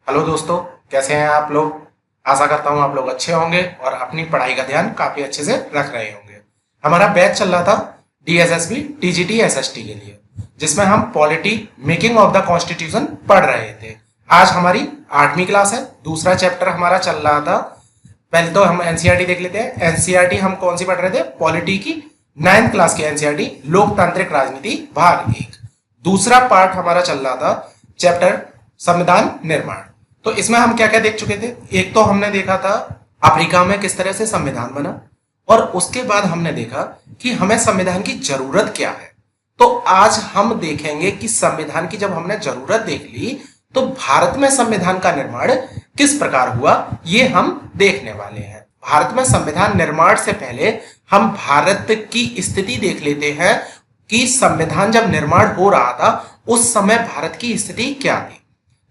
Hello दोस्तों, कैसे हैं आप लोग। आशा करता हूं आप लोग अच्छे होंगे और अपनी पढ़ाई का ध्यान काफी अच्छे से रख रहे होंगे। हमारा बैच चल रहा था डीएसएसबी टीजीटी एसएसटी के लिए, जिसमें हम polity making of the constitution पढ़ रहे थे। आज हमारी 8वीं क्लास है। दूसरा चैप्टर हमारा चल रहा था। पहले तो हम एनसीईआरटी देख लेते हैं। एनसीईआरटी हम कौन सी पढ़ रहे थे? पॉलिटी की 9th क्लास की एनसीईआरटी, लोकतांत्रिक राजनीति भाग 1। दूसरा पार्ट हमारा चल रहा था चैप्टर संविधान निर्माण। तो इसमें हम क्या क्या देख चुके थे? एक तो हमने देखा था अफ्रीका में किस तरह से संविधान बना, और उसके बाद हमने देखा कि हमें संविधान की जरूरत क्या है। तो आज हम देखेंगे कि संविधान की जब हमने जरूरत देख ली तो भारत में संविधान का निर्माण किस प्रकार हुआ, ये हम देखने वाले हैं। भारत में संविधान निर्माण से पहले हम भारत की स्थिति देख लेते हैं कि संविधान जब निर्माण हो रहा था उस समय भारत की स्थिति क्या थी।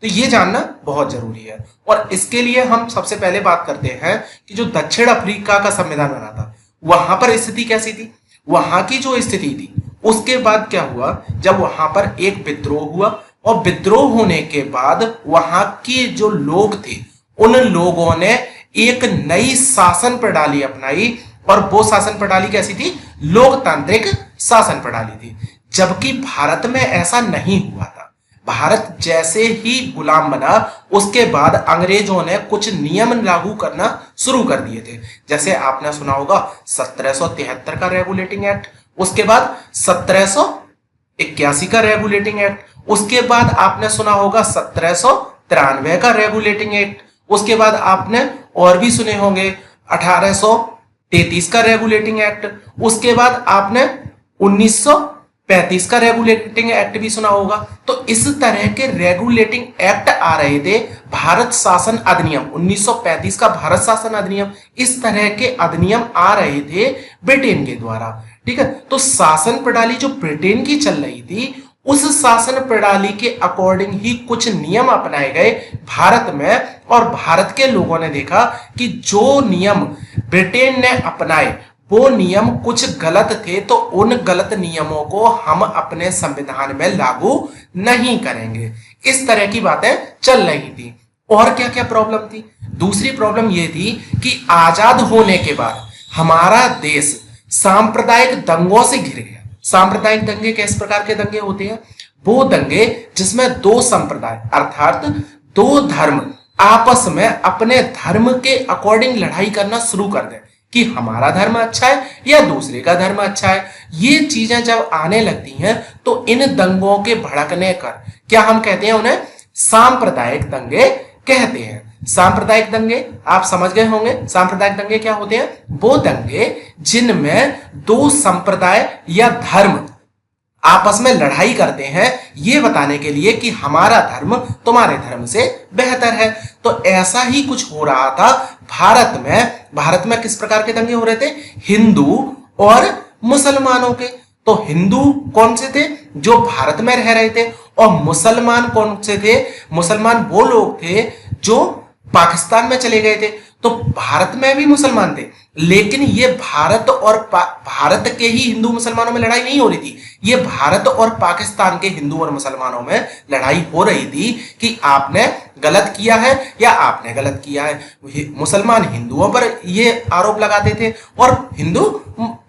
तो ये जानना बहुत जरूरी है। और इसके लिए हम सबसे पहले बात करते हैं कि जो दक्षिण अफ्रीका का संविधान बना था वहां पर स्थिति कैसी थी। वहां की जो स्थिति थी, उसके बाद क्या हुआ, जब वहां पर एक विद्रोह हुआ, और विद्रोह होने के बाद वहां के जो लोग थे उन लोगों ने एक नई शासन प्रणाली अपनाई, और वो शासन प्रणाली कैसी थी? लोकतांत्रिक शासन प्रणाली थी। जबकि भारत में ऐसा नहीं हुआ था। भारत जैसे ही गुलाम बना उसके बाद अंग्रेजों ने कुछ नियम लागू करना शुरू कर दिए थे। जैसे आपने सुना होगा 1773 का रेगुलेटिंग एक्ट, उसके बाद 1781 का रेगुलेटिंग एक्ट, उसके बाद आपने सुना होगा 1793 का रेगुलेटिंग एक्ट, उसके बाद आपने और भी सुने होंगे 1833 का रेगुलेटिंग एक्ट, उसके बाद आपने 1935 का रेगुलेटिंग एक्ट भी सुना होगा। तो इस तरह के रेगुलेटिंग एक्ट आ रहे थे। भारत शासन अधिनियम 1935 का भारत शासन अधिनियम, इस तरह के अधिनियम आ रहे थे ब्रिटेन के द्वारा। ठीक है, तो शासन प्रणाली जो ब्रिटेन की चल रही थी उस शासन प्रणाली के अकॉर्डिंग ही कुछ नियम अपनाए गए भारत में, और भारत के लोगों ने देखा कि जो नियम ब्रिटेन ने अपनाए वो नियम कुछ गलत थे, तो उन गलत नियमों को हम अपने संविधान में लागू नहीं करेंगे। इस तरह की बातें चल रही थी। और क्या क्या प्रॉब्लम थी? दूसरी प्रॉब्लम यह थी कि आजाद होने के बाद हमारा देश सांप्रदायिक दंगों से घिर गया। सांप्रदायिक दंगे किस प्रकार के दंगे होते हैं? वो दंगे जिसमें दो संप्रदाय अर्थात दो धर्म आपस में अपने धर्म के अकॉर्डिंग लड़ाई करना शुरू कर दें कि हमारा धर्म अच्छा है या दूसरे का धर्म अच्छा है। ये चीजें जब आने लगती हैं तो इन दंगों के भड़कने कर क्या हम कहते हैं? उन्हें सांप्रदायिक दंगे कहते हैं। सांप्रदायिक दंगे आप समझ गए होंगे। सांप्रदायिक दंगे क्या होते हैं? वो दंगे जिनमें दो संप्रदाय या धर्म आपस में लड़ाई करते हैं ये बताने के लिए कि हमारा धर्म तुम्हारे धर्म से बेहतर है। तो ऐसा ही कुछ हो रहा था भारत में। भारत में किस प्रकार के दंगे हो रहे थे? हिंदू और मुसलमानों के। तो हिंदू कौन से थे? जो भारत में रह रहे थे। और मुसलमान कौन से थे? मुसलमान वो लोग थे जो पाकिस्तान में चले गए थे। तो भारत में भी मुसलमान थे, लेकिन ये भारत और भारत के ही हिंदू मुसलमानों में लड़ाई नहीं हो रही थी। ये भारत और पाकिस्तान के हिंदू और मुसलमानों में लड़ाई हो रही थी कि आपने गलत किया है या आपने गलत किया है। मुसलमान हिंदुओं पर ये आरोप लगाते थे और हिंदू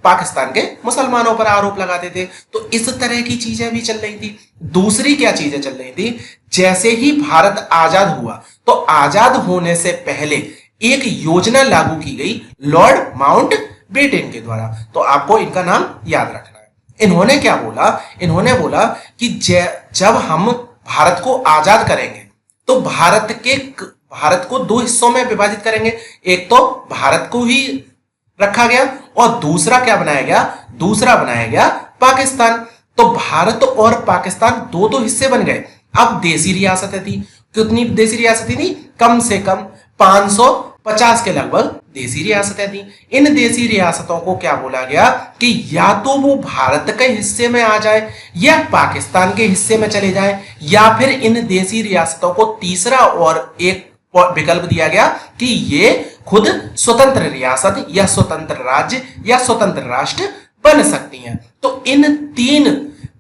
पाकिस्तान के मुसलमानों पर आरोप लगाते थे। तो इस तरह की चीजें भी चल रही थी। दूसरी क्या चीजें चल रही थी? जैसे ही भारत आजाद हुआ तो आजाद होने से पहले एक योजना लागू की गई लॉर्ड माउंट बेटन के द्वारा। तो आपको इनका नाम याद रखना है। इन्होंने क्या बोला? इन्होंने बोला कि जब हम भारत को आजाद करेंगे तो भारत को दो हिस्सों में विभाजित करेंगे। एक तो भारत को ही रखा गया और दूसरा क्या बनाया गया? दूसरा बनाया गया पाकिस्तान। तो भारत और पाकिस्तान दो हिस्से बन गए। अब देसी रियासतें थी। कितनी देसी रियासतें थी? कम से कम 550 के लगभग देसी रियासतें थी। इन देसी रियासतों को क्या बोला गया कि या तो वो भारत के हिस्से में आ जाए या पाकिस्तान के हिस्से में चले जाए, या फिर इन देसी रियासतों को तीसरा और एक विकल्प दिया गया कि ये खुद स्वतंत्र रियासत या स्वतंत्र राज्य या स्वतंत्र राष्ट्र बन सकती हैं। तो इन तीन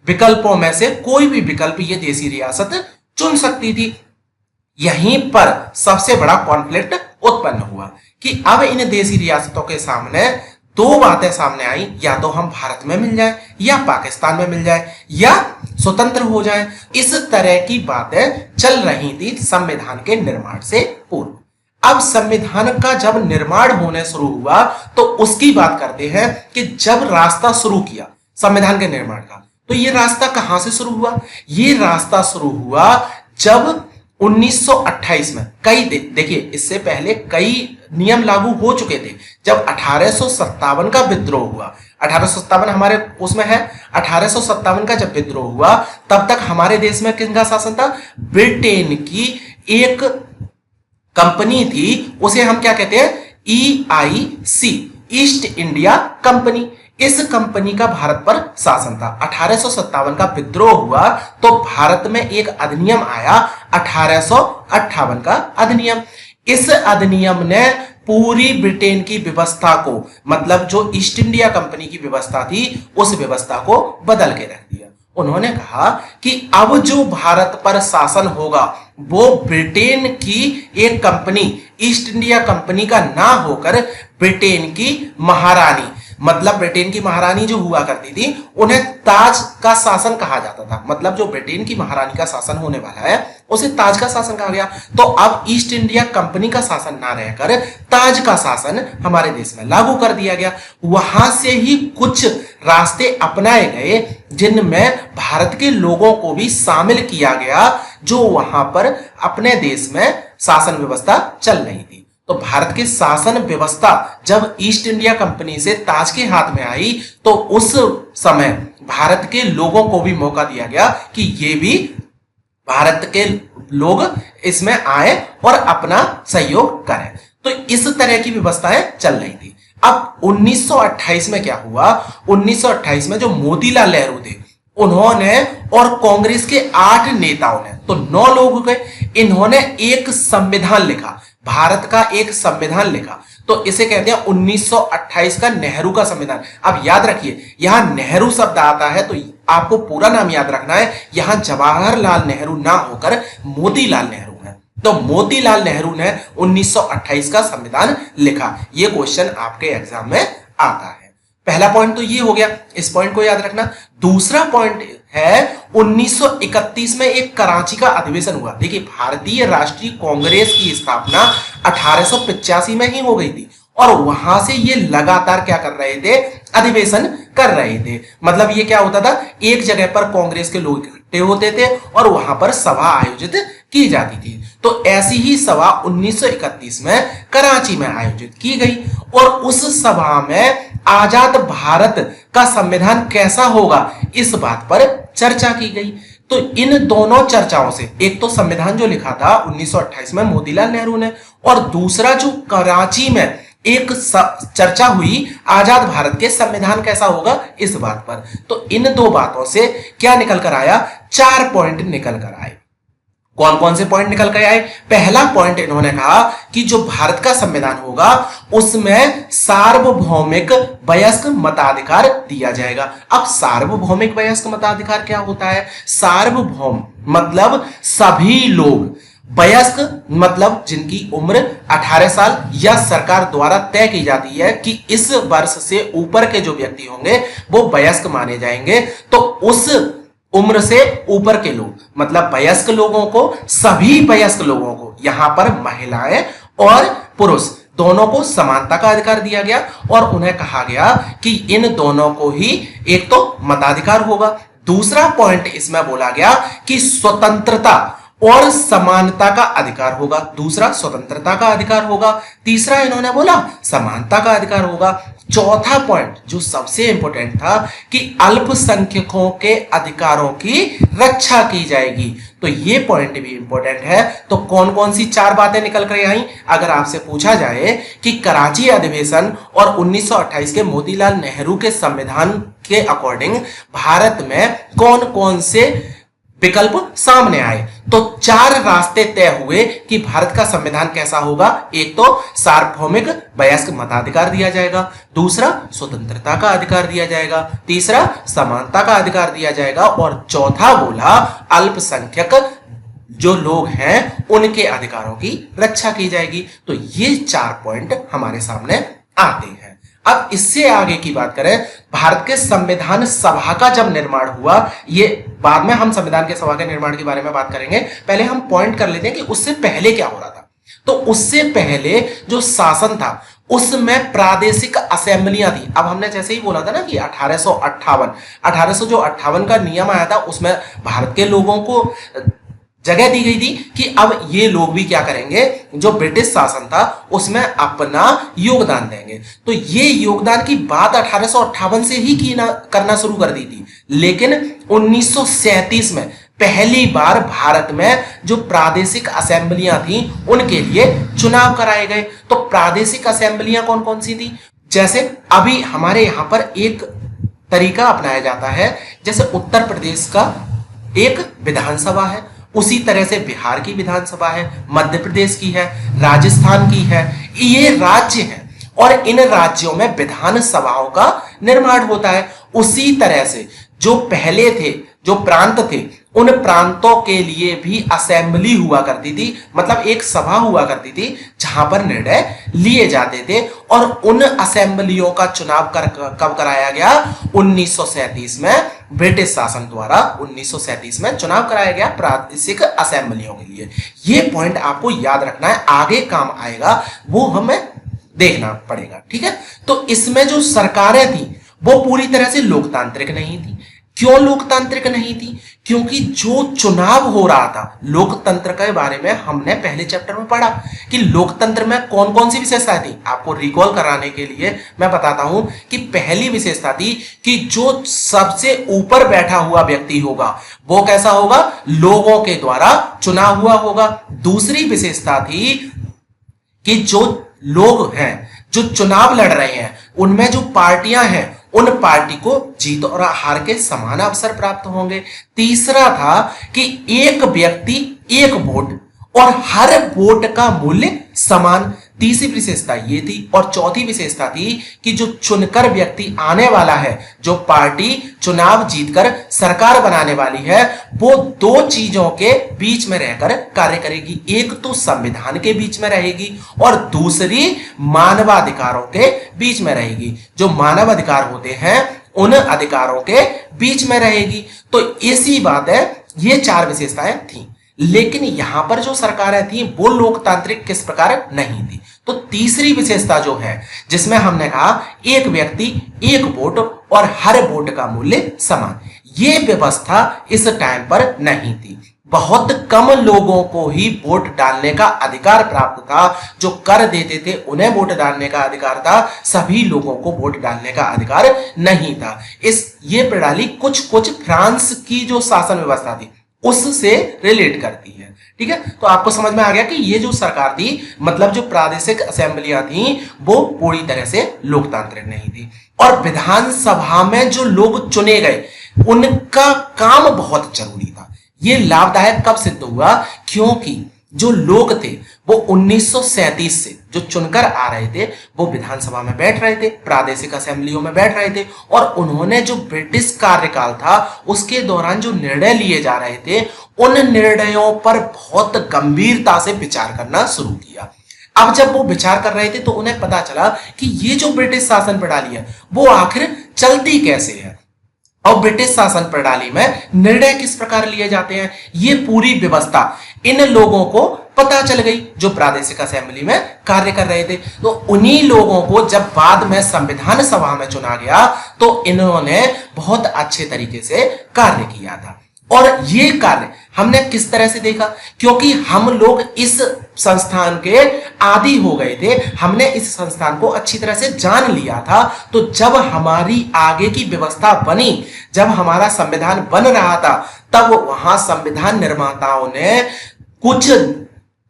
विकल्पों में से कोई भी विकल्प ये देसी रियासत चुन सकती थी। यहीं पर सबसे बड़ा कॉन्फ्लिक्ट उत्पन्न हुआ कि अब इन देशी रियासतों के सामने दो बातें सामने आई, या तो हम भारत में मिल जाए या पाकिस्तान में मिल जाए या स्वतंत्र हो जाए। इस तरह की बातें चल रही थी संविधान के निर्माण से पूर्व। अब संविधान का जब निर्माण होने शुरू हुआ तो उसकी बात करते हैं कि जब रास्ता शुरू किया संविधान के निर्माण का, तो ये रास्ता कहां से शुरू हुआ? ये रास्ता शुरू हुआ जब 1928 में देखिए इससे पहले कई नियम लागू हो चुके थे। जब 1857 का विद्रोह हुआ, 1857 हमारे उसमें है, 1857 का जब विद्रोह हुआ तब तक हमारे देश में किसका शासन था? ब्रिटेन की एक कंपनी थी, उसे हम क्या कहते हैं? EIC, east India company. इस कंपनी का भारत पर शासन था। 1857 का विद्रोह हुआ तो भारत में एक अधिनियम आया, 1858 का अधिनियम। इस अधिनियम ने पूरी ब्रिटेन की व्यवस्था को, मतलब जो ईस्ट इंडिया कंपनी की व्यवस्था थी, उस व्यवस्था को बदल के रख दिया। उन्होंने कहा कि अब जो भारत पर शासन होगा वो ब्रिटेन की एक कंपनी, ईस्ट इंडिया कंपनी का ना होकर ब्रिटेन की महारानी, मतलब ब्रिटेन की महारानी जो हुआ करती थी उन्हें ताज का शासन कहा जाता था। मतलब जो ब्रिटेन की महारानी का शासन होने वाला है उसे ताज का शासन कहा गया। तो अब ईस्ट इंडिया कंपनी का शासन ना रहकर ताज का शासन हमारे देश में लागू कर दिया गया। वहां से ही कुछ रास्ते अपनाए गए जिनमें भारत के लोगों को भी शामिल किया गया जो वहां पर अपने देश में शासन व्यवस्था चल रही थी। तो भारत की शासन व्यवस्था जब ईस्ट इंडिया कंपनी से ताज के हाथ में आई तो उस समय भारत के लोगों को भी मौका दिया गया कि ये भी भारत के लोग इसमें आए और अपना सहयोग करें। तो इस तरह की व्यवस्थाएं चल रही थी। अब 1928 में क्या हुआ? 1928 में जो मोतीलाल नेहरू थे उन्होंने और कांग्रेस के 8 नेताओं ने, तो 9 लोग हो गए, इन्होंने एक संविधान लिखा, भारत का एक संविधान लिखा। तो इसे कहते हैं 1928 का नेहरू का संविधान। अब याद रखिए यहां नेहरू शब्द आता है तो आपको पूरा नाम याद रखना है। यहां जवाहरलाल नेहरू ना होकर मोतीलाल नेहरू है। तो मोतीलाल नेहरू ने 1928 का संविधान लिखा। यह क्वेश्चन आपके एग्जाम में आता है। पहला पॉइंट तो ये हो गया, इस पॉइंट को याद रखना। दूसरा पॉइंट है 1931 में एक कराची का अधिवेशन हुआ। देखिए भारतीय राष्ट्रीय कांग्रेस की स्थापना 1885 में ही हो गई थी और वहां से ये लगातार क्या कर रहे थे? अधिवेशन कर रहे थे। मतलब ये क्या होता था? एक जगह पर कांग्रेस के लोग इकट्ठे होते थे और वहां पर सभा आयोजित की जाती थी। तो ऐसी ही सभा 1931 में कराची में आयोजित की गई और उस सभा में आजाद भारत का संविधान कैसा होगा इस बात पर चर्चा की गई। तो इन दोनों चर्चाओं से, एक तो संविधान जो लिखा था 1928 में मोतीलाल नेहरू ने, और दूसरा जो कराची में एक चर्चा हुई आजाद भारत के संविधान कैसा होगा इस बात पर। तो इन दो बातों से क्या निकल कर आया? 4 पॉइंट निकल कर आए। कौन कौन से पॉइंट निकल कर आए? पहला पॉइंट इन्होंने कहा कि जो भारत का संविधान होगा उसमें सार्वभौमिक वयस्क मताधिकार दिया जाएगा। अब सार्वभौमिक वयस्क मताधिकार क्या होता है? सार्वभौम मतलब सभी लोग, वयस्क मतलब जिनकी उम्र 18 साल या सरकार द्वारा तय की जाती है कि इस वर्ष से ऊपर के जो व्यक्ति होंगे वो वयस्क माने जाएंगे। तो उस उम्र से ऊपर के लोग, मतलब वयस्क लोगों को, सभी वयस्क लोगों को, यहां पर महिलाएं और पुरुष दोनों को समानता का अधिकार दिया गया और उन्हें कहा गया कि इन दोनों को ही एक तो मताधिकार होगा। दूसरा पॉइंट इसमें बोला गया कि स्वतंत्रता और समानता का अधिकार होगा। दूसरा स्वतंत्रता का अधिकार होगा। तीसरा इन्होंने बोला समानता का अधिकार होगा। चौथा पॉइंट जो सबसे इंपॉर्टेंट था कि अल्पसंख्यकों के अधिकारों की रक्षा की जाएगी। तो ये पॉइंट भी इंपॉर्टेंट है। तो कौन कौन सी 4 बातें निकल कर आई? अगर आपसे पूछा जाए कि कराची अधिवेशन और 1928 के मोतीलाल नेहरू के संविधान के अकॉर्डिंग भारत में कौन कौन से विकल्प सामने आए, तो 4 रास्ते तय हुए कि भारत का संविधान कैसा होगा। एक तो सार्वभौमिक वयस्क मताधिकार दिया जाएगा, दूसरा स्वतंत्रता का अधिकार दिया जाएगा, तीसरा समानता का अधिकार दिया जाएगा और चौथा बोला अल्पसंख्यक जो लोग हैं उनके अधिकारों की रक्षा की जाएगी। तो ये 4 पॉइंट हमारे सामने आते हैं। अब इससे आगे की बात करें, भारत के संविधान सभा का जब निर्माण हुआ, ये बाद में हम संविधान के सभा के निर्माण के बारे में बात करेंगे, पहले हम पॉइंट कर लेते हैं कि उससे पहले क्या हो रहा था। तो उससे पहले जो शासन था उसमें प्रादेशिक असेंबलियां थी। अब हमने जैसे ही बोला था ना कि 1858 का नियम आया था, उसमें भारत के लोगों को जगह दी गई थी कि अब ये लोग भी क्या करेंगे, जो ब्रिटिश शासन था उसमें अपना योगदान देंगे। तो ये योगदान की बात 1858 से ही करना शुरू कर दी थी, लेकिन 1937 में पहली बार भारत में जो प्रादेशिक असेंबलियां थी उनके लिए चुनाव कराए गए। तो प्रादेशिक असेंबलियां कौन कौन सी थी? जैसे अभी हमारे यहां पर एक तरीका अपनाया जाता है, जैसे उत्तर प्रदेश का एक विधानसभा है, उसी तरह से बिहार की विधानसभा है, मध्य प्रदेश की है, राजस्थान की है। ये राज्य हैं और इन राज्यों में विधानसभाओं का निर्माण होता है। उसी तरह से जो पहले थे, जो प्रांत थे, उन प्रांतों के लिए भी असेंबली हुआ करती थी, मतलब एक सभा हुआ करती थी जहां पर निर्णय लिए जाते थे। और उन असेंबलियों का चुनाव कब कराया गया? 1937 में ब्रिटिश शासन द्वारा 1937 में चुनाव कराया गया प्रादेशिक असेंबलियों के लिए। ये पॉइंट आपको याद रखना है, आगे काम आएगा, वो हमें देखना पड़ेगा। ठीक है, तो इसमें जो सरकारें थी वो पूरी तरह से लोकतांत्रिक नहीं थी। क्यों लोकतांत्रिक नहीं थी? क्योंकि जो चुनाव हो रहा था, लोकतंत्र के बारे में हमने पहले चैप्टर में पढ़ा कि लोकतंत्र में कौन कौन सी विशेषताएं थी। आपको रिकॉल कराने के लिए मैं बताता हूं कि पहली विशेषता थी कि जो सबसे ऊपर बैठा हुआ व्यक्ति होगा वो कैसा होगा? लोगों के द्वारा चुना हुआ होगा। दूसरी विशेषता थी कि जो लोग हैं, जो चुनाव लड़ रहे हैं, उनमें जो पार्टियां हैं, उन पार्टी को जीत और हार के समान अवसर प्राप्त होंगे। तीसरा था कि एक व्यक्ति एक वोट और हर वोट का मूल्य समान। तीसरी विशेषता ये थी। और चौथी विशेषता थी कि जो चुनकर व्यक्ति आने वाला है, जो पार्टी चुनाव जीतकर सरकार बनाने वाली है, वो दो चीजों के बीच में रहकर कार्य करेगी। एक तो संविधान के बीच में रहेगी और दूसरी मानवाधिकारों के बीच में रहेगी। जो मानव अधिकार होते हैं उन अधिकारों के बीच में रहेगी। तो ऐसी बात है, ये 4 विशेषताएं थी। लेकिन यहां पर जो सरकारें थी वो लोकतांत्रिक किस प्रकार नहीं थी। तो तीसरी विशेषता जो है, जिसमें हमने कहा एक व्यक्ति एक वोट और हर वोट का मूल्य समान, ये व्यवस्था इस टाइम पर नहीं थी। बहुत कम लोगों को ही वोट डालने का अधिकार प्राप्त था। जो कर देते थे उन्हें वोट डालने का अधिकार था, सभी लोगों को वोट डालने का अधिकार नहीं था। ये प्रणाली कुछ फ्रांस की जो शासन व्यवस्था थी उससे रिलेट करती है। ठीक है, तो आपको समझ में आ गया कि ये जो सरकार थी, मतलब जो प्रादेशिक असेंबलियां थी, वो पूरी तरह से लोकतांत्रिक नहीं थी। और विधानसभा में जो लोग चुने गए उनका काम बहुत जरूरी था। ये लाभदायक कब सिद्ध हुआ? क्योंकि जो लोग थे वो 1937 से जो चुनकर आ रहे थे वो विधानसभा में बैठ रहे थे, प्रादेशिक असेंबलियों में बैठ रहे थे, और उन्होंने जो ब्रिटिश कार्यकाल था उसके दौरान जो निर्णय लिए जा रहे थे उन निर्णयों पर बहुत गंभीरता से विचार करना शुरू किया। अब जब वो विचार कर रहे थे तो उन्हें पता चला कि ये जो ब्रिटिश शासन प्रणाली है वो आखिर चलती कैसे है और ब्रिटिश शासन प्रणाली में निर्णय किस प्रकार लिए जाते हैं। ये पूरी व्यवस्था इन लोगों को पता चल गई जो प्रादेशिक असेंबली में कार्य कर रहे थे। तो उन्हीं लोगों को जब बाद में संविधान सभा में चुना गया तो इन्होंने बहुत अच्छे तरीके से कार्य किया था। और ये कार्य हमने किस तरह से देखा? क्योंकि हम लोग इस संस्थान के आदी हो गए थे, हमने इस संस्थान को अच्छी तरह से जान लिया था। तो जब हमारी आगे की व्यवस्था बनी, जब हमारा संविधान बन रहा था, तब वहां संविधान निर्माताओं ने कुछ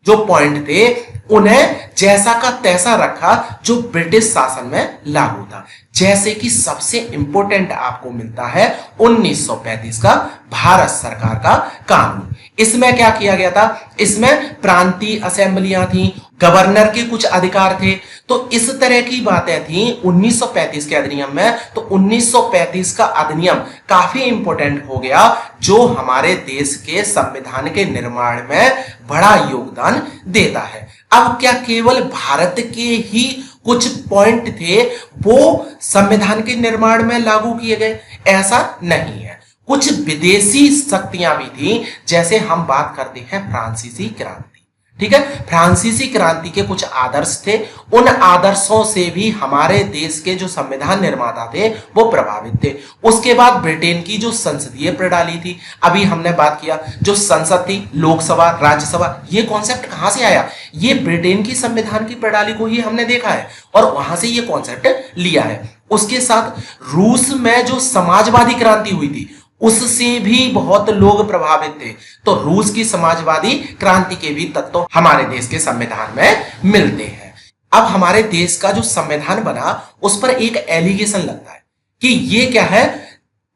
जो पॉइंट थे उन्हें जैसा का तैसा रखा जो ब्रिटिश शासन में लागू था। जैसे कि सबसे इंपॉर्टेंट आपको मिलता है 1935 का भारत सरकार का कानून। इसमें क्या किया गया था? इसमें प्रांतीय असेंबलियां थी, गवर्नर के कुछ अधिकार थे। तो इस तरह की बातें थी 1935 के अधिनियम में। तो 1935 का अधिनियम काफी इंपॉर्टेंट हो गया, जो हमारे देश के संविधान के निर्माण में बड़ा योगदान देता है। अब क्या केवल भारत के ही कुछ पॉइंट थे वो संविधान के निर्माण में लागू किए गए? ऐसा नहीं है। कुछ विदेशी शक्तियां भी थी, जैसे हम बात करते हैं फ्रांसीसी क्रांति। ठीक है, फ्रांसीसी क्रांति के कुछ आदर्श थे। उन आदर्शों से भी हमारे देश के जो संविधान निर्माता थे वो प्रभावित थे। उसके बाद ब्रिटेन की जो संसदीय प्रणाली थी, अभी हमने बात किया, जो संसद थी, लोकसभा, राज्यसभा, ये कॉन्सेप्ट कहां से आया? ये ब्रिटेन की संविधान की प्रणाली को ही हमने देखा है और वहां से ये कॉन्सेप्ट लिया है। उसके साथ रूस में जो समाजवादी क्रांति हुई थी उससे भी बहुत लोग प्रभावित थे। तो रूस की समाजवादी क्रांति के भी तत्व हमारे देश के संविधान में मिलते हैं। अब हमारे देश का जो संविधान बना उस पर एक एलिगेशन लगता है कि ये क्या है,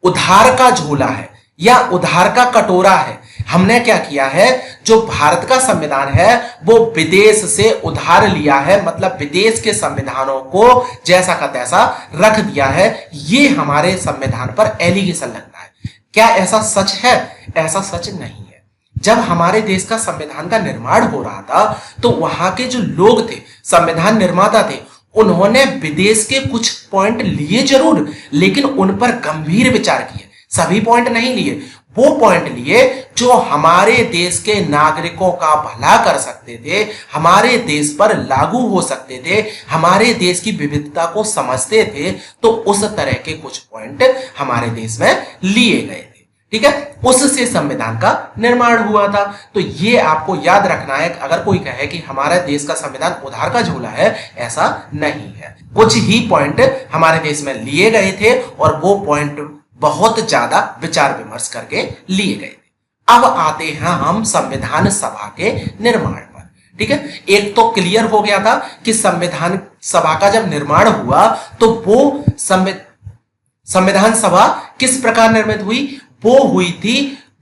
उधार का झोला है या उधार का कटोरा है। हमने क्या किया है, जो भारत का संविधान है वो विदेश से उधार लिया है, मतलब विदेश के संविधानों को जैसा का तैसा रख दिया है। ये हमारे संविधान पर एलिगेशन लगता है। क्या ऐसा सच है? ऐसा सच नहीं है। जब हमारे देश का संविधान का निर्माण हो रहा था तो वहां के जो लोग थे, संविधान निर्माता थे, उन्होंने विदेश के कुछ पॉइंट लिए जरूर, लेकिन उन पर गंभीर विचार किए। सभी पॉइंट नहीं लिए, वो पॉइंट लिए जो हमारे देश के नागरिकों का भला कर सकते थे, हमारे देश पर लागू हो सकते थे, हमारे देश की विविधता को समझते थे। तो उस तरह के कुछ पॉइंट हमारे देश में लिए गए थे। ठीक है, उससे संविधान का निर्माण हुआ था। तो ये आपको याद रखना है। अगर कोई कहे कि हमारे देश का संविधान उधार का झोला है, ऐसा नहीं है। कुछ ही पॉइंट हमारे देश में लिए गए थे और वो पॉइंट बहुत ज्यादा विचार विमर्श करके लिए गए थे। अब आते हैं हम संविधान सभा के निर्माण पर। ठीक है, एक तो क्लियर हो गया था कि संविधान सभा का जब निर्माण हुआ तो वो संविधान सभा किस प्रकार निर्मित हुई? वो हुई थी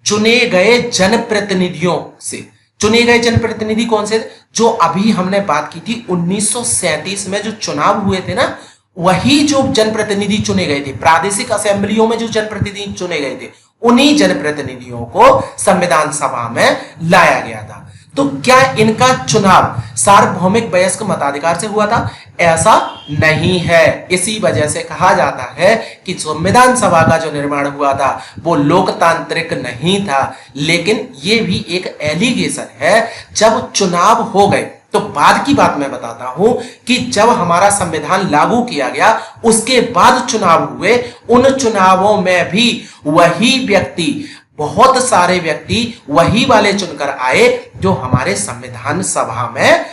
चुने गए जनप्रतिनिधियों से। चुने गए जनप्रतिनिधि कौन से? जो अभी हमने बात की थी 1937 में जो चुनाव हुए थे ना, वही जो जनप्रतिनिधि चुने गए थे, प्रादेशिक असेंबलियों में जो जनप्रतिनिधि चुने गए थे, उन्हीं जनप्रतिनिधियों को संविधान सभा में लाया गया था। तो क्या इनका चुनाव सार्वभौमिक वयस्क मताधिकार से हुआ था? ऐसा नहीं है। इसी वजह से कहा जाता है कि संविधान सभा का जो निर्माण हुआ था वो लोकतांत्रिक नहीं था। लेकिन ये भी एक एलिगेशन है। जब चुनाव हो गए तो बाद की बात मैं बताता हूं कि जब हमारा संविधान लागू किया गया उसके बाद चुनाव हुए, उन चुनावों में भी वही व्यक्ति, बहुत सारे व्यक्ति वही वाले चुनकर आए जो हमारे संविधान सभा में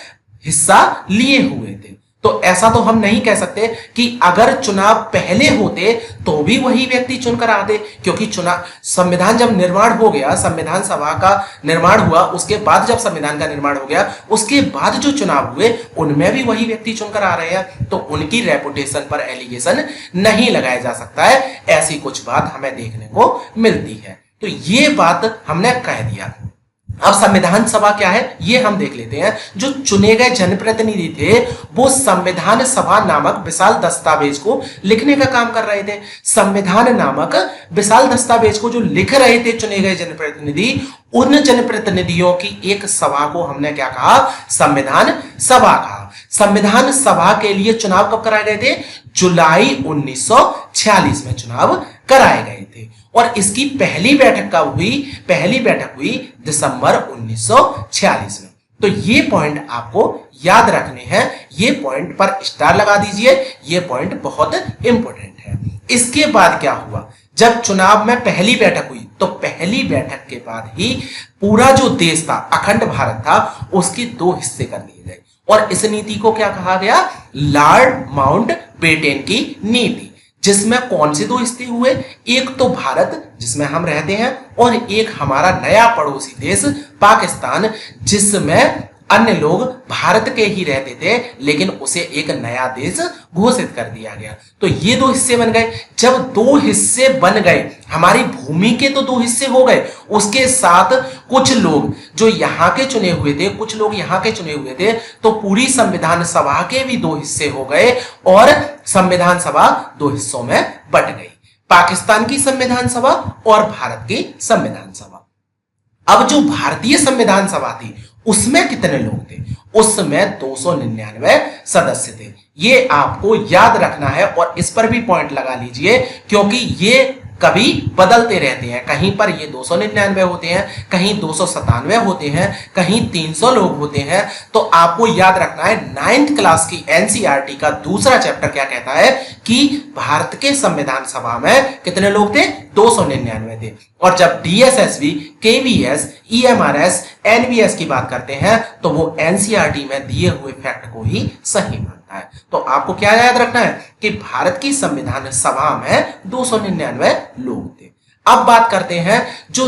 हिस्सा लिए हुए थे। तो ऐसा तो हम नहीं कह सकते कि अगर चुनाव पहले होते तो भी वही व्यक्ति चुनकर आते, क्योंकि चुनाव, संविधान जब निर्माण हो गया, संविधान सभा का निर्माण हुआ, उसके बाद जब संविधान का निर्माण हो गया उसके बाद जो चुनाव हुए उनमें भी वही व्यक्ति चुनकर आ रहे हैं। तो उनकी रेपुटेशन पर एलिगेशन नहीं लगाया जा सकता है। ऐसी कुछ बात हमें देखने को मिलती है। तो ये बात हमने कह दिया। अब संविधान सभा क्या है ये हम देख लेते हैं। जो चुने गए जनप्रतिनिधि थे वो संविधान सभा नामक विशाल दस्तावेज को लिखने का काम कर रहे थे। संविधान नामक विशाल दस्तावेज को जो लिख रहे थे चुने गए जनप्रतिनिधि, उन जनप्रतिनिधियों की एक सभा को हमने क्या कहा? संविधान सभा कहा। संविधान सभा के लिए चुनाव कब कराए गए थे? जुलाई 1946 में चुनाव कराए गए थे। और इसकी पहली बैठक कब हुई? पहली बैठक हुई दिसंबर 1946 में। तो ये पॉइंट आपको याद रखने हैं। ये पॉइंट पर स्टार लगा दीजिए, ये पॉइंट बहुत इंपॉर्टेंट है। इसके बाद क्या हुआ? जब चुनाव में पहली बैठक हुई तो पहली बैठक के बाद ही पूरा जो देश था, अखंड भारत था, उसके दो हिस्से कर दिए गए। और इस नीति को क्या कहा गया? लॉर्ड माउंटबेटन की नीति। जिसमें कौन से दो हिस्से हुए? एक तो भारत जिसमें हम रहते हैं और एक हमारा नया पड़ोसी देश पाकिस्तान, जिसमें अन्य लोग भारत के ही रहते थे, लेकिन उसे एक नया देश घोषित कर दिया गया। तो ये दो हिस्से बन गए। जब दो हिस्से बन गए, हमारी भूमि के तो दो हिस्से हो गए, उसके साथ कुछ लोग जो यहाँ के चुने हुए थे, कुछ लोग यहाँ के चुने हुए थे, तो पूरी संविधान सभा के भी दो हिस्से हो गए और संविधान सभा दो हिस्सों में बट गई, पाकिस्तान की संविधान सभा और भारत की संविधान सभा। अब जो भारतीय संविधान सभा थी उसमें कितने लोग थे? उसमें 299 सदस्य थे। ये आपको याद रखना है और इस पर भी पॉइंट लगा लीजिए, क्योंकि ये कभी बदलते रहते हैं। कहीं पर ये 299 होते हैं, कहीं 297 होते हैं, कहीं 300 लोग होते हैं। तो आपको याद रखना है 9th क्लास की एनसीईआरटी का दूसरा चैप्टर क्या कहता है कि भारत के संविधान सभा में कितने लोग थे? 299 थे। और जब डीएसएसबी, केवीएस, ईएमआरएस, एनवीएस की बात करते हैं तो वो एनसीईआरटी में दिए हुए फैक्ट को ही सही मानता है। तो आपको क्या याद रखना है कि भारत की संविधान सभा में 299 लोग थे। अब बात करते हैं जो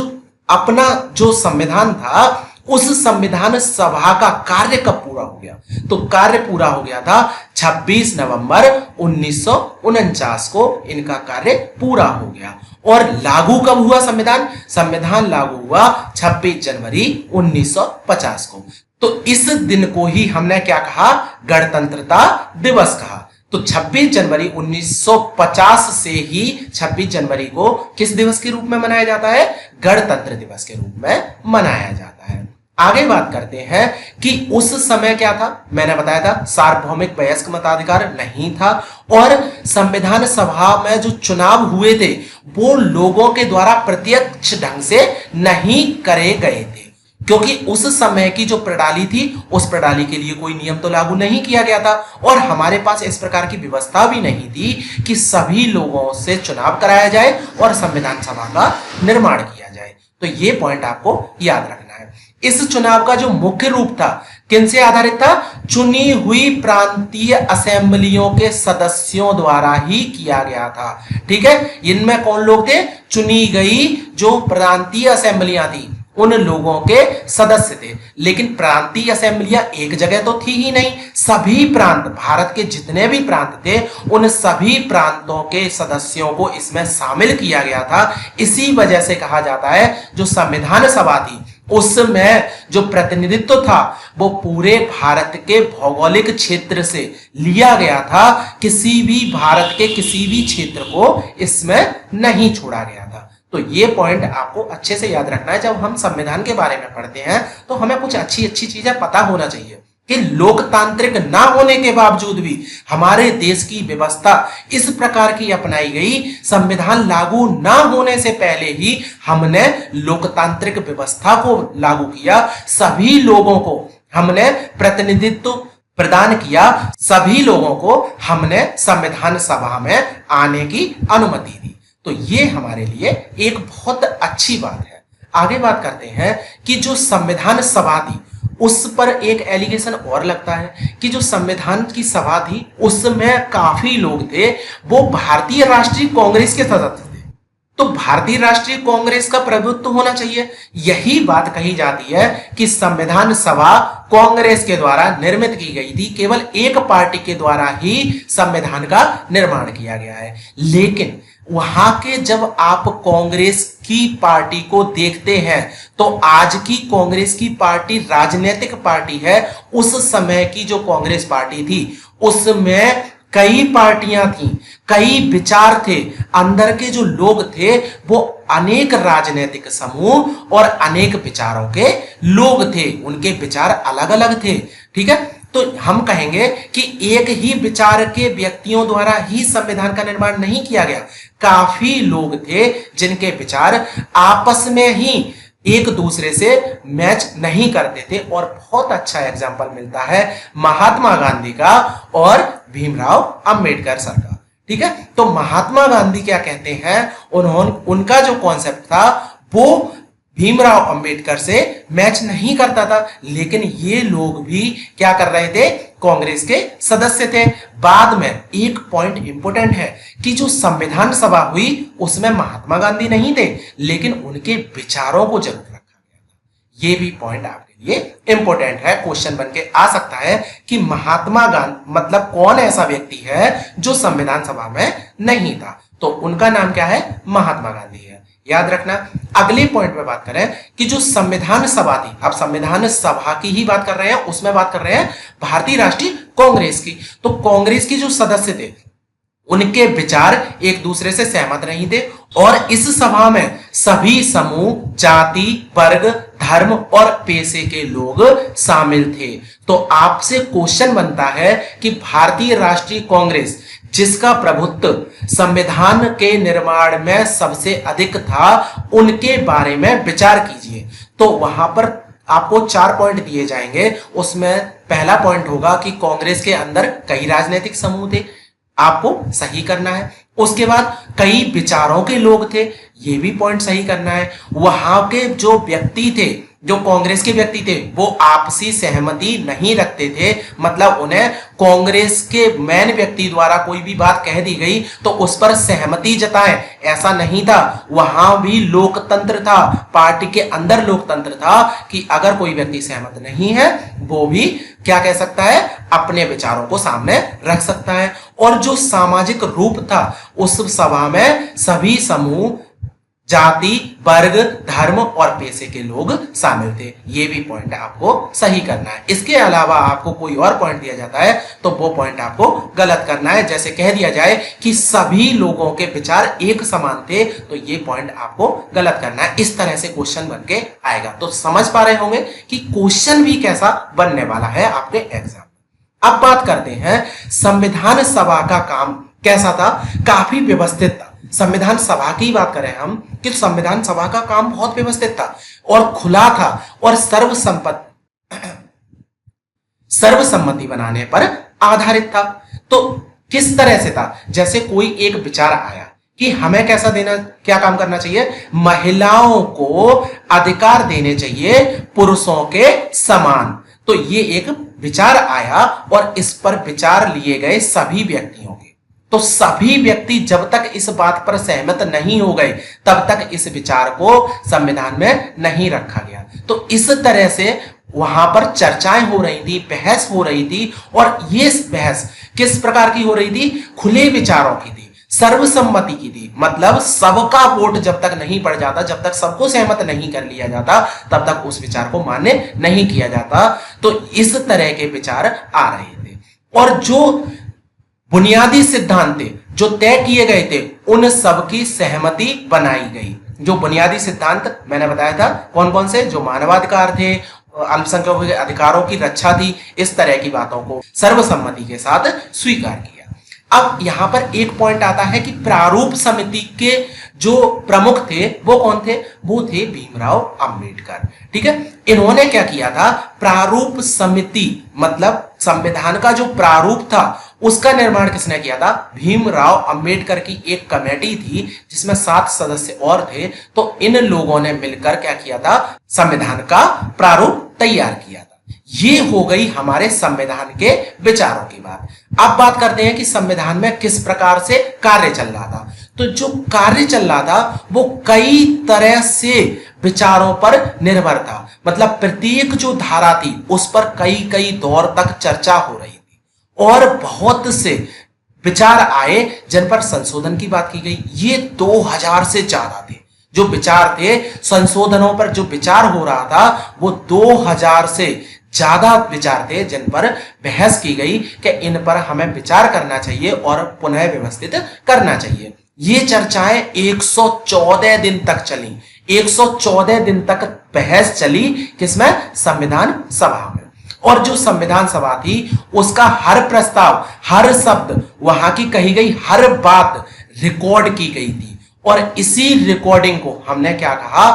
अपना जो संविधान था, उस संविधान सभा का कार्य कब पूरा हो गया? तो कार्य पूरा हो गया था 26 नवंबर 1949 को इनका कार्य पूरा हो गया। और लागू कब हुआ संविधान? संविधान लागू हुआ 26 जनवरी 1950 को। तो इस दिन को ही हमने क्या कहा? गणतंत्रता दिवस कहा। तो 26 जनवरी 1950 से ही 26 जनवरी को किस दिवस के रूप में मनाया जाता है? गणतंत्र दिवस के रूप में मनाया जाता है। आगे बात करते हैं कि उस समय क्या था? मैंने बताया था सार्वभौमिक वयस्क मताधिकार नहीं था और संविधान सभा में जो चुनाव हुए थे वो लोगों के द्वारा प्रत्यक्ष ढंग से नहीं करे गए थे, क्योंकि उस समय की जो प्रणाली थी उस प्रणाली के लिए कोई नियम तो लागू नहीं किया गया था और हमारे पास इस प्रकार की व्यवस्था भी नहीं थी कि सभी लोगों से चुनाव कराया जाए और संविधान सभा का निर्माण किया जाए। तो ये पॉइंट आपको याद रखना है। इस चुनाव का जो मुख्य रूप था किनसे आधारित था? चुनी हुई प्रांतीय असेंबलियों के सदस्यों द्वारा ही किया गया था। ठीक है, इनमें कौन लोग थे? चुनी गई जो प्रांतीय असेंबलियां थी उन लोगों के सदस्य थे। लेकिन प्रांतीय असेंबलियां एक जगह तो थी ही नहीं, सभी प्रांत, भारत के जितने भी प्रांत थे उन सभी प्रांतों के सदस्यों को इसमें शामिल किया गया था। इसी वजह से कहा जाता है जो संविधान सभा थी उसमें जो प्रतिनिधित्व था वो पूरे भारत के भौगोलिक क्षेत्र से लिया गया था। किसी भी भारत के किसी भी क्षेत्र को इसमें नहीं छोड़ा गया था। तो ये पॉइंट आपको अच्छे से याद रखना है। जब हम संविधान के बारे में पढ़ते हैं तो हमें कुछ अच्छी अच्छी चीजें पता होना चाहिए कि लोकतांत्रिक ना होने के बावजूद भी हमारे देश की व्यवस्था इस प्रकार की अपनाई गई। संविधान लागू ना होने से पहले ही हमने लोकतांत्रिक व्यवस्था को लागू किया, सभी लोगों को हमने प्रतिनिधित्व प्रदान किया, सभी लोगों को हमने संविधान सभा में आने की अनुमति दी। तो ये हमारे लिए एक बहुत अच्छी बात है। आगे बात करते हैं कि जो संविधान सभा थी उस पर एक एलिगेशन और लगता है कि जो संविधान की सभा थी उसमें काफी लोग थे वो भारतीय राष्ट्रीय कांग्रेस के सदस्य थे। तो भारतीय राष्ट्रीय कांग्रेस का प्रभुत्व होना चाहिए। यही बात कही जाती है कि संविधान सभा कांग्रेस के द्वारा निर्मित की गई थी, केवल एक पार्टी के द्वारा ही संविधान का निर्माण किया गया है। लेकिन वहां के जब आप कांग्रेस की पार्टी को देखते हैं तो आज की कांग्रेस की पार्टी राजनीतिक पार्टी है। उस समय की जो कांग्रेस पार्टी थी उसमें कई पार्टियां थी, कई विचार थे, अंदर के जो लोग थे वो अनेक राजनीतिक समूह और अनेक विचारों के लोग थे, उनके विचार अलग अलग थे। ठीक है, तो हम कहेंगे कि एक ही विचार के व्यक्तियों द्वारा ही संविधान का निर्माण नहीं किया गया। काफी लोग थे जिनके विचार आपस में ही एक दूसरे से मैच नहीं करते थे। और बहुत अच्छा एग्जाम्पल मिलता है महात्मा गांधी का और भीमराव अंबेडकर सर का। ठीक है, तो महात्मा गांधी क्या कहते हैं, उनका जो कॉन्सेप्ट था वो भीमराव अंबेडकर से मैच नहीं करता था, लेकिन ये लोग भी क्या कर रहे थे, कांग्रेस के सदस्य थे। बाद में एक पॉइंट इंपॉर्टेंट है कि जो संविधान सभा हुई उसमें महात्मा गांधी नहीं थे, लेकिन उनके विचारों को जरूर रखा गया था। ये भी पॉइंट आपके लिए इंपॉर्टेंट है, क्वेश्चन बन के आ सकता है कि महात्मा गांधी मतलब कौन ऐसा व्यक्ति है जो संविधान सभा में नहीं था, तो उनका नाम क्या है, महात्मा गांधी है, याद रखना। अगले पॉइंट पे बात करें कि जो संविधान सभा थी, अब संविधान सभा की ही बात कर रहे हैं, उसमें बात कर रहे हैं भारतीय राष्ट्रीय कांग्रेस की। तो कांग्रेस के जो सदस्य थे उनके विचार एक दूसरे से सहमत नहीं थे और इस सभा में सभी समूह, जाति, वर्ग, धर्म और पेशे के लोग शामिल थे। तो आपसे क्वेश्चन बनता है कि भारतीय राष्ट्रीय कांग्रेस जिसका प्रभुत्व संविधान के निर्माण में सबसे अधिक था, उनके बारे में विचार कीजिए। तो वहां पर आपको 4 पॉइंट दिए जाएंगे, उसमें पहला पॉइंट होगा कि कांग्रेस के अंदर कई राजनीतिक समूह थे, आपको सही करना है। उसके बाद कई विचारों के लोग थे, ये भी पॉइंट सही करना है। वहां के जो व्यक्ति थे, जो कांग्रेस के व्यक्ति थे, वो आपसी सहमति नहीं रखते थे, मतलब उन्हें कांग्रेस के मेन व्यक्ति द्वारा कोई भी बात कह दी गई तो उस पर सहमति जताएं, ऐसा नहीं था। वहां भी लोकतंत्र था, पार्टी के अंदर लोकतंत्र था कि अगर कोई व्यक्ति सहमत नहीं है वो भी क्या कह सकता है, अपने विचारों को सामने रख सकता है। और जो सामाजिक रूप था, उस सभा में सभी समूह, जाति, वर्ग, धर्म और पेशे के लोग शामिल थे, ये भी पॉइंट आपको सही करना है। इसके अलावा आपको कोई और पॉइंट दिया जाता है तो वो पॉइंट आपको गलत करना है। जैसे कह दिया जाए कि सभी लोगों के विचार एक समान थे, तो ये पॉइंट आपको गलत करना है। इस तरह से क्वेश्चन बन के आएगा। तो समझ पा रहे होंगे कि क्वेश्चन भी कैसा बनने वाला है आपके एग्जाम। अब बात करते हैं संविधान सभा का काम कैसा था, काफी व्यवस्थित था। संविधान सभा की बात करें हम कि संविधान सभा का काम बहुत व्यवस्थित था और खुला था और सर्वसम्मति बनाने पर आधारित था। तो किस तरह से था, जैसे कोई एक विचार आया कि हमें कैसा देना, क्या काम करना चाहिए, महिलाओं को अधिकार देने चाहिए पुरुषों के समान। तो ये एक विचार आया और इस पर विचार लिए गए सभी व्यक्तियों के। तो सभी व्यक्ति जब तक इस बात पर सहमत नहीं हो गए तब तक इस विचार को संविधान में नहीं रखा गया। तो इस तरह से वहां पर चर्चाएं हो रही थी, बहस हो रही थी और ये बहस किस प्रकार की हो रही थी, खुले विचारों की थी, सर्वसम्मति की थी। मतलब सबका वोट जब तक नहीं पड़ जाता, जब तक सबको सहमत नहीं कर लिया जाता, तब तक उस विचार को मान्य नहीं किया जाता। तो इस तरह के विचार आ रहे थे और जो बुनियादी सिद्धांत थे जो तय किए गए थे, उन सब की सहमति बनाई गई। जो बुनियादी सिद्धांत मैंने बताया था कौन कौन से, जो मानवाधिकार थे, अल्पसंख्यकों के अधिकारों की रक्षा थी, इस तरह की बातों को सर्वसम्मति के साथ स्वीकार किया। अब यहां पर एक पॉइंट आता है कि प्रारूप समिति के जो प्रमुख थे वो कौन थे, वो थे भीमराव अंबेडकर। ठीक है, इन्होंने क्या किया था, प्रारूप समिति मतलब संविधान का जो प्रारूप था उसका निर्माण किसने किया था, भीमराव अंबेडकर की एक कमेटी थी जिसमें 7 सदस्य और थे। तो इन लोगों ने मिलकर क्या किया था, संविधान का प्रारूप तैयार किया था। ये हो गई हमारे संविधान के विचारों की बात। अब बात करते हैं कि संविधान में किस प्रकार से कार्य चल रहा था। तो जो कार्य चल रहा था वो कई तरह से विचारों पर निर्भर था। मतलब प्रत्येक जो धारा थी उस पर कई कई दौर तक चर्चा हो रही थी और बहुत से विचार आए जिन पर संशोधन की बात की गई। ये 2000 से ज्यादा थे जो विचार थे, संशोधनों पर जो विचार हो रहा था वो 2000 से ज्यादा विचार थे जिन पर बहस की गई कि इन पर हमें विचार करना चाहिए और पुनः व्यवस्थित करना चाहिए। ये चर्चाएं 114 दिन तक चली। 114 दिन तक बहस चली किसमें, संविधान सभा में। और जो संविधान सभा थी उसका हर प्रस्ताव, हर शब्द, वहां की कही गई हर बात रिकॉर्ड की गई थी। और इसी रिकॉर्डिंग को हमने क्या कहा,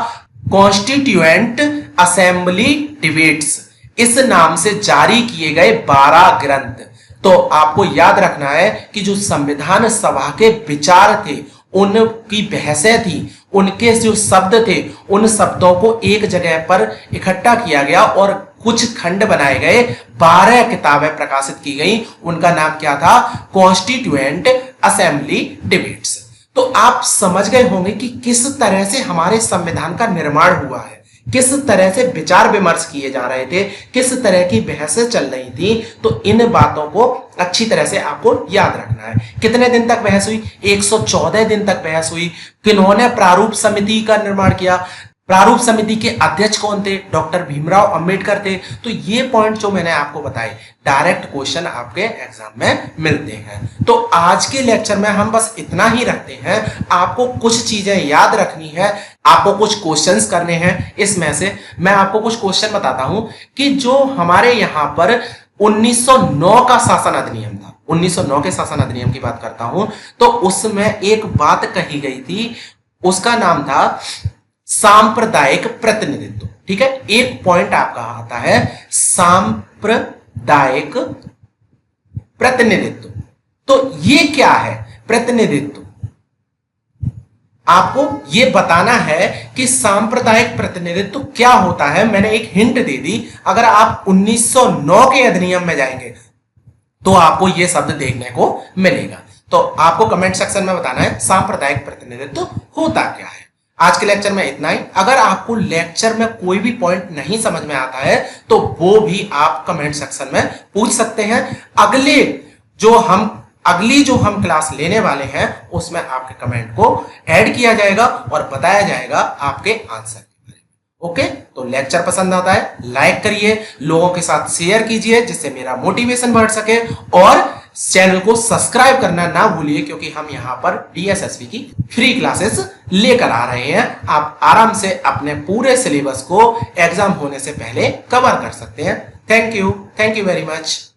कॉन्स्टिट्यूएंट असेंबली डिबेट्स, इस नाम से जारी किए गए 12 ग्रंथ। तो आपको याद रखना है कि जो संविधान सभा के विचार थे, उनकी बहसें थी, उनके जो शब्द थे, उन शब्दों को एक जगह पर इकट्ठा किया गया और कुछ खंड बनाए गए, 12 किताबें प्रकाशित की गई। उनका नाम क्या था, कॉन्स्टिट्यूएंट असेंबली डिबेट्स। तो आप समझ गए होंगे कि किस तरह से हमारे संविधान का निर्माण हुआ है, किस तरह से विचार विमर्श किए जा रहे थे, किस तरह की बहसें चल रही थी। तो इन बातों को अच्छी तरह से आपको याद रखना है। कितने दिन तक बहस हुई? 114 दिन तक बहस हुई। किन्होंने प्रारूप समिति का निर्माण किया? प्रारूप समिति के अध्यक्ष कौन थे? डॉक्टर भीमराव अंबेडकर थे। तो ये पॉइंट जो मैंने आपको बताए, डायरेक्ट क्वेश्चन आपके एग्जाम में मिलते हैं। तो आज के लेक्चर में हम बस इतना ही रखते हैं। आपको कुछ चीजें याद रखनी है, आपको कुछ क्वेश्चंस करने हैं। इसमें से मैं आपको कुछ क्वेश्चन बताता हूं कि जो हमारे यहां पर 1909 का शासन अधिनियम था, 1909 के शासन अधिनियम की बात करता हूं, तो उसमें एक बात कही गई थी, उसका नाम था सांप्रदायिक प्रतिनिधित्व। ठीक है, एक पॉइंट आपका आता है सांप्रदायिक प्रतिनिधित्व। तो ये क्या है प्रतिनिधित्व? आपको ये बताना है कि सांप्रदायिक प्रतिनिधित्व क्या होता है। मैंने एक हिंट दे दी, अगर आप 1909 के अधिनियम में जाएंगे तो आपको यह शब्द देखने को मिलेगा। तो आपको कमेंट सेक्शन में बताना है सांप्रदायिक प्रतिनिधित्व होता क्या है। आज के लेक्चर में इतना ही। अगर आपको लेक्चर में कोई भी पॉइंट नहीं समझ में आता है तो वो भी आप कमेंट सेक्शन में पूछ सकते हैं। अगली जो हम क्लास लेने वाले हैं उसमें आपके कमेंट को ऐड किया जाएगा और बताया जाएगा आपके आंसर के बारे में। ओके, तो लेक्चर पसंद आता है लाइक करिए, लोगों के साथ शेयर कीजिए जिससे मेरा मोटिवेशन बढ़ सके, और चैनल को सब्सक्राइब करना ना भूलिए क्योंकि हम यहाँ पर डीएसएसपी की फ्री क्लासेस लेकर आ रहे हैं। आप आराम से अपने पूरे सिलेबस को एग्जाम होने से पहले कवर कर सकते हैं। Thank you very much.